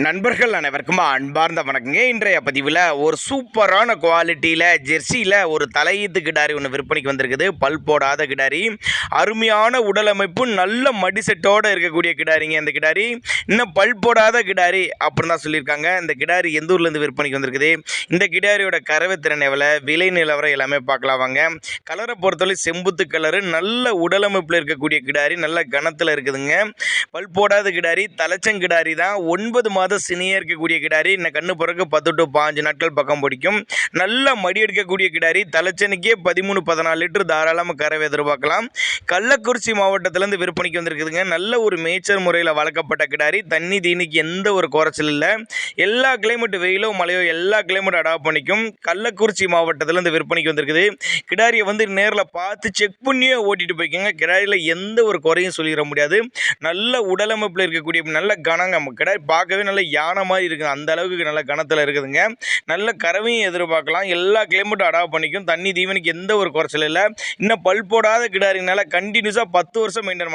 நண்பர்கள் அனைவருக்கும் அன்பார்ந்த வணக்கங்க. இன்றைய பதிவில் ஒரு சூப்பரான குவாலிட்டியில் ஜெர்சியில் ஒரு தலையீத்து கிடாரி ஒன்று விற்பனைக்கு வந்திருக்குது. பல் போடாத கிடாரி, அருமையான உடலமைப்பு, நல்ல மடிசெட்டோடு இருக்கக்கூடிய கிடாரிங்க. இந்த கிடாரி இன்னும் பல் போடாத கிடாரி அப்படின்னு தான் சொல்லியிருக்காங்க. இந்த கிடாரி எந்த ஊர்லேருந்து விற்பனைக்கு வந்திருக்குது, இந்த கிடாரியோட கறவை திறன் எவ்வளோ, விலை நிலவரம் எல்லாமே பார்க்கலாம் வாங்க. கலரை பொறுத்தவரை செம்புத்து கலரு, நல்ல உடலமைப்பில் இருக்கக்கூடிய கிடாரி, நல்ல கனத்தில் இருக்குதுங்க. பல் போடாத கிடாரி, தலைச்சங்கிடாரி தான். 9 மாத சினியாக இருக்கக்கூடிய கிடாரி. இந்த கண்ணு பிறகு 10 to 15 நாட்கள் பக்கம் பிடிக்கும். நல்ல மடி எடுக்கக்கூடிய கிடாரி. தலைச்சனுக்கே 13-14 லிட்டர் தாராளமாக கறவை எதிர்பார்க்கலாம். கள்ளக்குறிச்சி மாவட்டத்திலேருந்து விற்பனைக்கு வந்திருக்குதுங்க. நல்ல ஒரு மேய்ச்சல் முறையில் வளர்க்கப்பட்ட கிடாரி. தண்ணி தீனிக்கு எந்த ஒரு குறைச்சல் இல்லை. எல்லா கிளைமேட், வெயிலோ மழையோ எல்லா கிளைமேட் அடாப்ட் பண்ணிக்கும். கள்ளக்குறிச்சி மாவட்டத்திலேருந்து விற்பனைக்கு வந்திருக்குது. கிடாரியை நேரில் பார்த்து செக் பண்ணியே ஓட்டிட்டு போய்க்கோங்க. கிடாரியில் எந்த ஒரு குறையும் சொல்லிட முடியாது. நல்ல உடலமைப்பில் இருக்கக்கூடிய நல்ல கனங்க கிடாரி பார்க்கவே நல்ல யானை மாதிரி இருக்குது. அந்த அளவுக்கு நல்ல கனத்தில் இருக்குதுங்க. நல்ல கறவையும் எதிர்பார்க்கலாம். எல்லா கிளைமேட்டும் அடாப்ட் பண்ணிக்கும். தண்ணி தீவனுக்கு எந்த ஒரு குறைச்சல் இல்லை. இன்னும் பல் போடாத கிடாரினால கண்டினியூஸாக 10 வருஷம் மெயின்டைன் பண்ணலாம்.